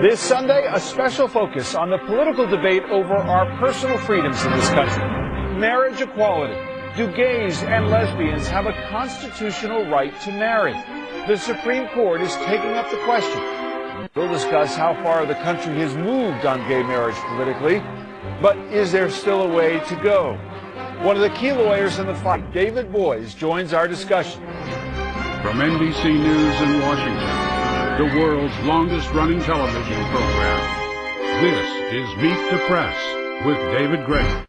This Sunday, a special focus on the political debate over our personal freedoms in this country. Marriage equality. Do gays and lesbians have a constitutional right to marry? The Supreme Court is taking up the question. We'll discuss how far the country has moved on gay marriage politically, but is there still a way to go? One of the key lawyers in the fight, David Boies, joins our discussion. From NBC News in Washington, the world's longest-running television program, this is Meet the Press with David Gray.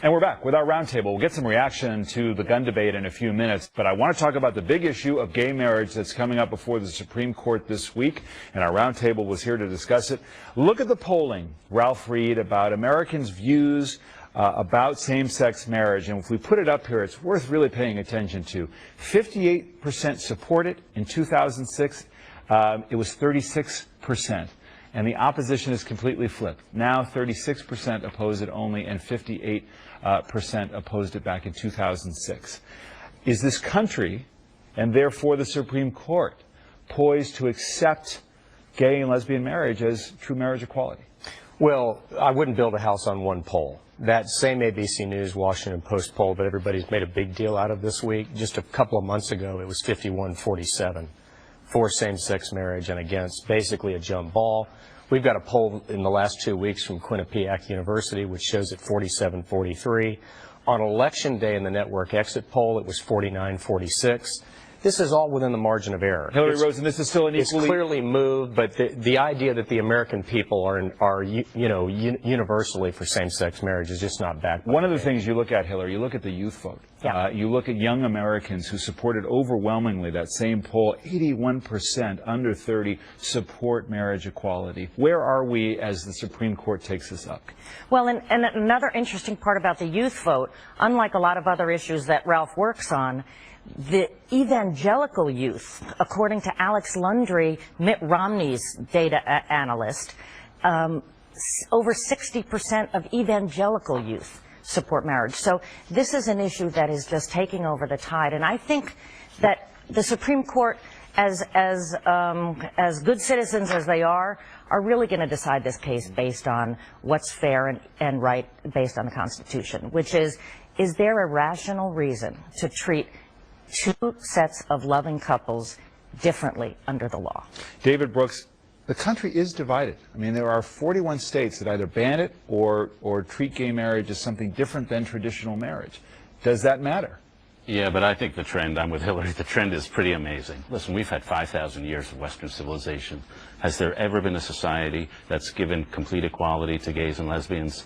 And we're back with our roundtable. We'll get some reaction to the gun debate in a few minutes, but I want to talk about the big issue of gay marriage that's coming up before the Supreme Court this week, and our roundtable was here to discuss it. Look at the polling, Ralph Reed, about Americans' views about same-sex marriage, and if we put it up here, it's worth really paying attention to. 58% support it in 2006. It was 36%. And the opposition is completely flipped. Now 36% oppose it only, and 58% opposed it back in 2006. Is this country, and therefore the Supreme Court, poised to accept gay and lesbian marriage as true marriage equality? Well, I wouldn't build a house on one poll. That same ABC News Washington Post poll that everybody's made a big deal out of this week, just a couple of months ago, it was 51-47 for same-sex marriage and against, basically a jump ball. We've got a poll in the last 2 weeks from Quinnipiac University, which shows it 47-43. On election day in the network exit poll, it was 49-46. This is all within the margin of error. Hillary Rosen, this is still an equally... It's clearly moved, but the idea that the American people are universally for same-sex marriage is just not backed. One of the things you look at, Hillary, you look at the youth vote. Yeah. You look at young Americans who supported overwhelmingly that same poll. 81% under 30 support marriage equality. Where are we as the Supreme Court takes this up? Well, and another interesting part about the youth vote, unlike a lot of other issues that Ralph works on, the evangelical youth, according to Alex Lundry, Mitt Romney's data analyst, over 60% of evangelical youth support marriage. So this is an issue that is just taking over the tide. And I think that the Supreme Court, as good citizens as they are really going to decide this case based on what's fair and right based on the Constitution, which is there a rational reason to treat two sets of loving couples differently under the law? David Brooks, the country is divided. I mean, there are 41 states that either ban it or treat gay marriage as something different than traditional marriage. Does that matter? Yeah, but I think the trend, I'm with Hillary, the trend is pretty amazing. Listen, we've had 5,000 years of Western civilization. Has there ever been a society that's given complete equality to gays and lesbians?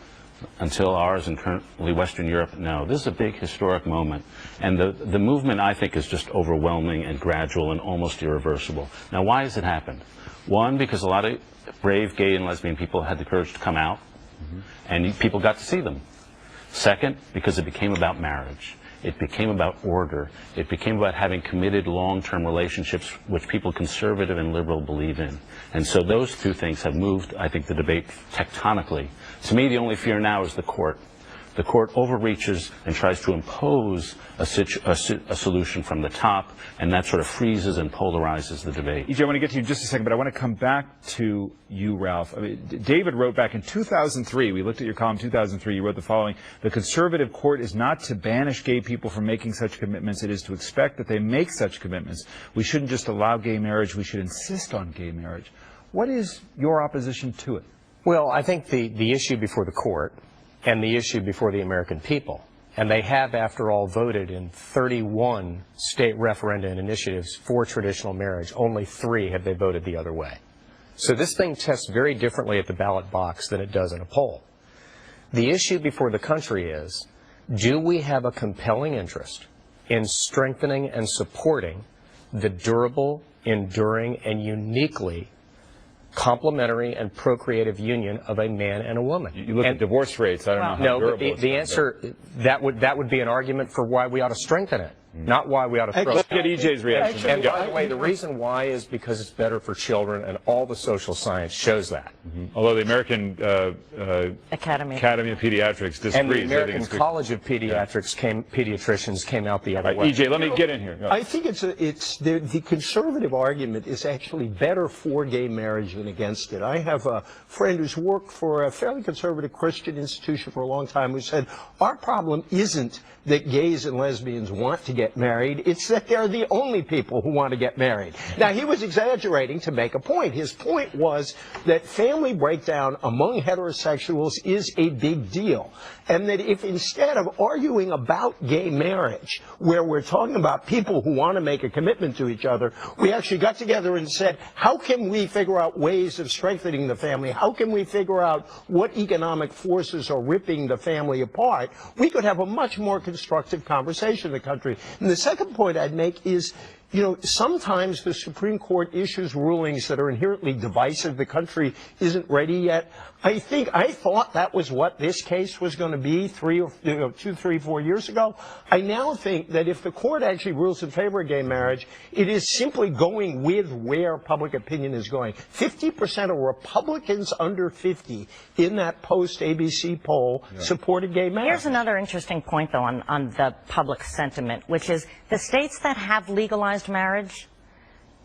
Until ours and currently Western Europe, no. This is a big historic moment. And the movement, I think, is just overwhelming and gradual and almost irreversible. Now, why has it happened? One, because a lot of brave gay and lesbian people had the courage to come out, and people got to see them. Second, because it became about marriage. It became about order. It became about having committed long-term relationships which people conservative and liberal believe in. And so those two things have moved, I think, the debate tectonically. To me, the only fear now is the court. The court overreaches and tries to impose a solution from the top, and that sort of freezes and polarizes the debate. EJ, I want to get to you in just a second, but I want to come back to you, Ralph. I mean, David wrote back in 2003, we looked at your column 2003, you wrote the following: the conservative court is not to banish gay people from making such commitments, it is to expect that they make such commitments. We shouldn't just allow gay marriage, we should insist on gay marriage. What is your opposition to it? Well, I think the issue before the court and the issue before the American people, and they have, after all, voted in 31 state referenda and initiatives for traditional marriage. Only 3 have they voted the other way. So this thing tests very differently at the ballot box than it does in a poll. The issue before the country is, do we have a compelling interest in strengthening and supporting the durable, enduring, and uniquely complementary and procreative union of a man and a woman? You look at divorce rates, I don't know how no, durable but the answer, that would be an argument for why we ought to strengthen it. not why we ought to throw Let's it get EJ's reaction. And by the way, the reason why is because it's better for children, and all the social science shows that. Although the American Academy of Pediatrics disagrees. And the They think American it's good. College of pediatricians came out the other way. EJ, let me get in here. I think the conservative argument is actually better for gay marriage than against it. I have a friend who's worked for a fairly conservative Christian institution for a long time who said, our problem isn't that gays and lesbians want to get married, it's that they're the only people who want to get married. Now, he was exaggerating to make a point. His point was that family breakdown among heterosexuals is a big deal, and that if instead of arguing about gay marriage, where we're talking about people who want to make a commitment to each other, we actually got together and said, how can we figure out ways of strengthening the family? How can we figure out what economic forces are ripping the family apart? We could have a much more constructive conversation in the country. And the second point I'd make is, you know, sometimes the Supreme Court issues rulings that are inherently divisive. The country isn't ready yet. I thought that was what this case was going to be 2, 3, 4 years ago. I now think that if the court actually rules in favor of gay marriage, it is simply going with where public opinion is going. 50% of Republicans under 50 in that post-ABC poll supported gay marriage. Here's another interesting point, though, on the public sentiment, which is the states that have legalized marriage,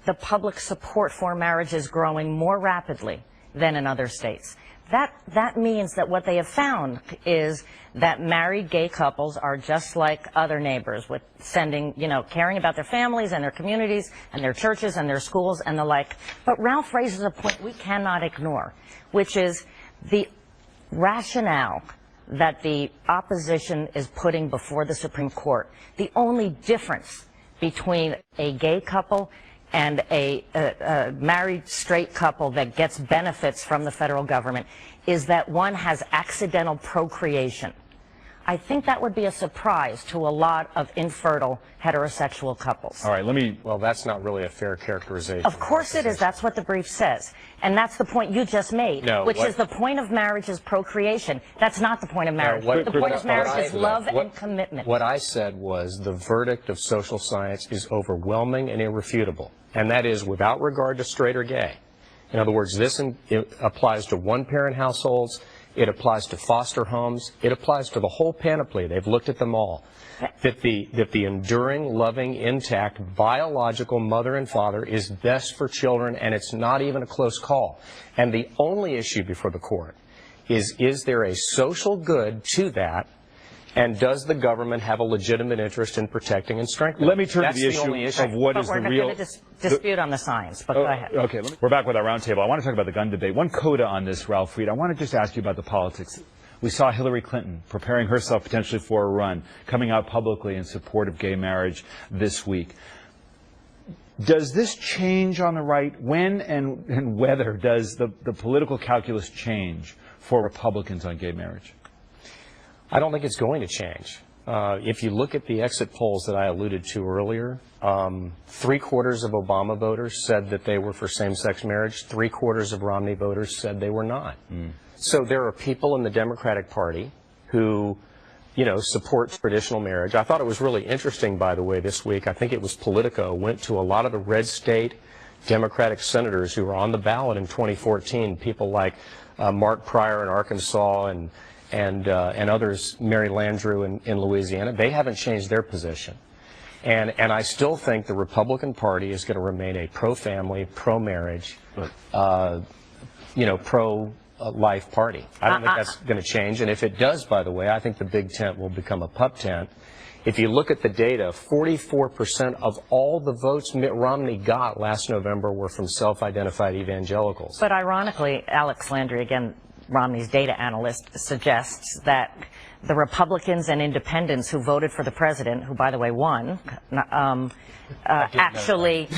the public support for marriage is growing more rapidly than in other states. That means that what they have found is that married gay couples are just like other neighbors, with caring about their families and their communities and their churches and their schools and the like. But Ralph raises a point we cannot ignore, which is the rationale that the opposition is putting before the Supreme Court. The only difference between a gay couple and a married straight couple that gets benefits from the federal government is that one has accidental procreation. I think that would be a surprise to a lot of infertile heterosexual couples. All right, Well, that's not really a fair characterization. Of course it is. That's what the brief says. And that's the point you just made, which is the point of marriage is procreation. That's not the point of marriage. The point of marriage is love and commitment. What I said was the verdict of social science is overwhelming and irrefutable, and that is without regard to straight or gay. In other words, it applies to one-parent households, it applies to foster homes, it applies to the whole panoply. They've looked at them all. That the enduring, loving, intact, biological mother and father is best for children, and it's not even a close call. And the only issue before the court is there a social good to that, and does the government have a legitimate interest in protecting and strengthening? Let me turn That's to the issue of what But is we're the not real... going to dispute on the science, but go ahead. Okay, we're back with our roundtable. I want to talk about the gun debate. One coda on this, Ralph Reed. I want to just ask you about the politics. We saw Hillary Clinton preparing herself potentially for a run, coming out publicly in support of gay marriage this week. Does this change on the right? When and whether does the political calculus change for Republicans on gay marriage? I don't think it's going to change. If you look at the exit polls that I alluded to earlier, 3/4 of Obama voters said that they were for same-sex marriage. 3/4 of Romney voters said they were not. So there are people in the Democratic Party who, support traditional marriage. I thought it was really interesting, by the way, this week. I think it was Politico went to a lot of the red state Democratic senators who were on the ballot in 2014. People like Mark Pryor in Arkansas and others, Mary Landrieu in Louisiana. They haven't changed their position. And I still think the Republican Party is going to remain a pro-family, pro-marriage, pro-life party. I don't think that's going to change. And if it does, by the way, I think the big tent will become a pup tent. If you look at the data, 44% of all the votes Mitt Romney got last November were from self-identified evangelicals. But ironically, Alex Landry, again, Romney's data analyst, suggests that the Republicans and independents who voted for the president, who, by the way, won, actually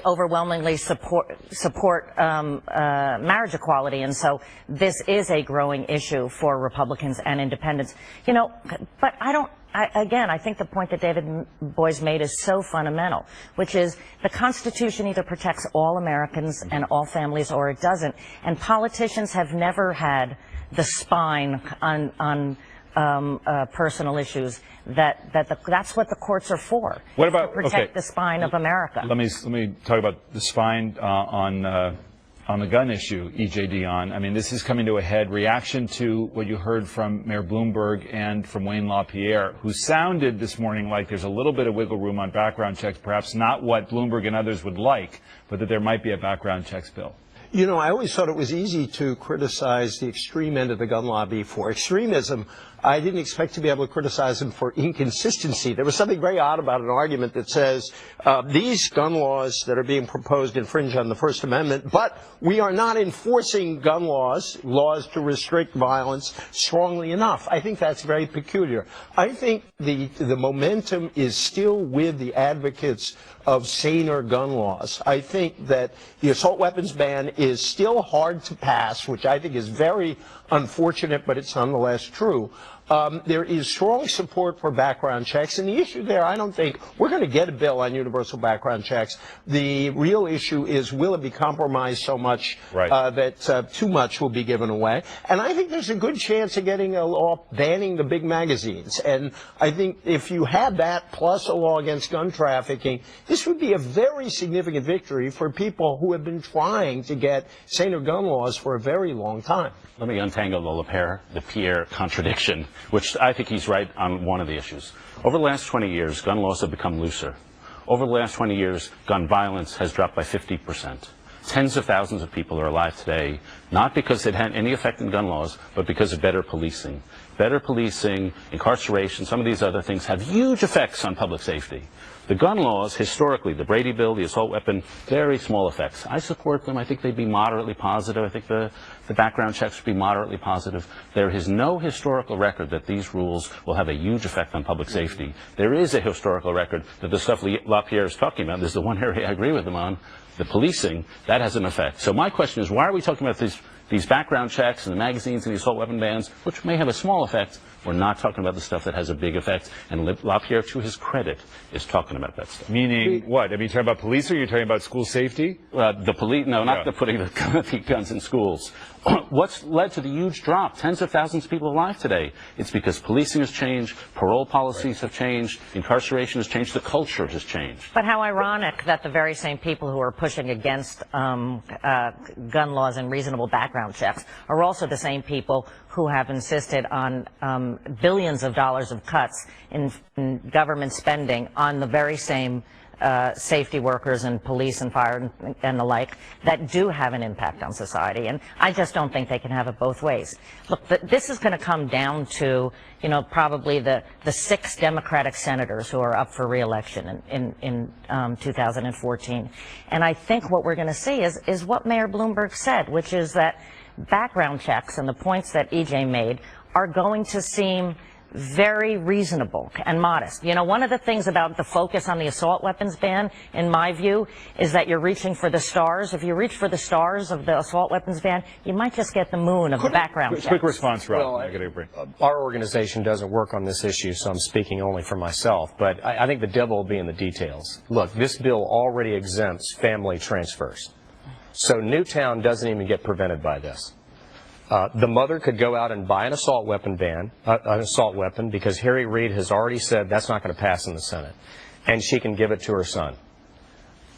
overwhelmingly support marriage equality. And so this is a growing issue for Republicans and independents. But I think the point that David Boies made is so fundamental, which is the Constitution either protects all Americans and all families or it doesn't. And politicians have never had the spine on personal issues, that's what the courts are for. What about to protect the spine of America? Let me talk about the spine on the gun issue, E.J. Dionne. I mean, this is coming to a head. Reaction to what you heard from Mayor Bloomberg and from Wayne LaPierre, who sounded this morning like there's a little bit of wiggle room on background checks, perhaps not what Bloomberg and others would like, but that there might be a background checks bill. You know, I always thought it was easy to criticize the extreme end of the gun lobby for extremism. I didn't expect to be able to criticize them for inconsistency. There was something very odd about an argument that says these gun laws that are being proposed infringe on the First Amendment, but we are not enforcing gun laws to restrict violence strongly enough. I think that's very peculiar. I think the momentum is still with the advocates of saner gun laws. I think that the assault weapons ban is still hard to pass, which I think is very unfortunate, but it's nonetheless true. There is strong support for background checks, and the issue there, I don't think we're going to get a bill on universal background checks. The real issue is, will it be compromised so much that too much will be given away? And I think there's a good chance of getting a law banning the big magazines. And I think if you had that plus a law against gun trafficking, this would be a very significant victory for people who have been trying to get saner gun laws for a very long time. Let me untangle the Pierre contradiction, which I think he's right on one of the issues. Over the last 20 years, gun laws have become looser. Over the last 20 years, gun violence has dropped by 50%. Tens of thousands of people are alive today, not because it had any effect in gun laws, but because of better policing. Better policing, incarceration, some of these other things have huge effects on public safety. The gun laws, historically, the Brady Bill, the assault weapon, very small effects. I support them. I think they'd be moderately positive. I think the background checks would be moderately positive. There is no historical record that these rules will have a huge effect on public safety. There is a historical record that the stuff LaPierre is talking about, this is the one area I agree with him on, the policing, that has an effect. So my question is, why are we talking about these background checks and the magazines and the assault weapon bans, which may have a small effect? We're not talking about the stuff that has a big effect, and LaPierre, to his credit, is talking about that stuff. Meaning what? I mean, you're talking about police, or you're talking about school safety? The police, no, not the putting the guns in schools. What's led to the huge drop? Tens of thousands of people alive today. It's because policing has changed, parole policies have changed, incarceration has changed, the culture has changed. But how ironic that the very same people who are pushing against gun laws and reasonable background checks are also the same people who have insisted on billions of dollars of cuts in government spending on the very same safety workers and police and fire and the like that do have an impact on society. And I just don't think they can have it both ways. Look, this is going to come down to, you know, probably the 6 Democratic senators who are up for re-election in 2014. And I think what we're going to see is what Mayor Bloomberg said, which is that background checks and the points that EJ made are going to seem very reasonable and modest. You know, one of the things about the focus on the assault weapons ban, in my view, is that you're reaching for the stars. If you reach for the stars of the assault weapons ban, you might just get the moon of the background checks. Quick response, Rob. Well, our organization doesn't work on this issue, so I'm speaking only for myself. But I think the devil will be in the details. Look, this bill already exempts family transfers. So Newtown doesn't even get prevented by this. The mother could go out and buy an assault weapon because Harry Reid has already said that's not going to pass in the Senate, and she can give it to her son.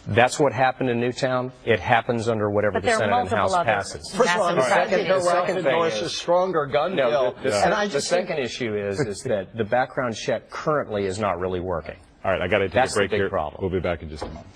That's what happened in Newtown. It happens under whatever the Senate and House passes. First of all, the second thing is a stronger gun bill. The second issue is that the background check currently is not really working. All right, I got to take a break here. Problem. We'll be back in just a moment.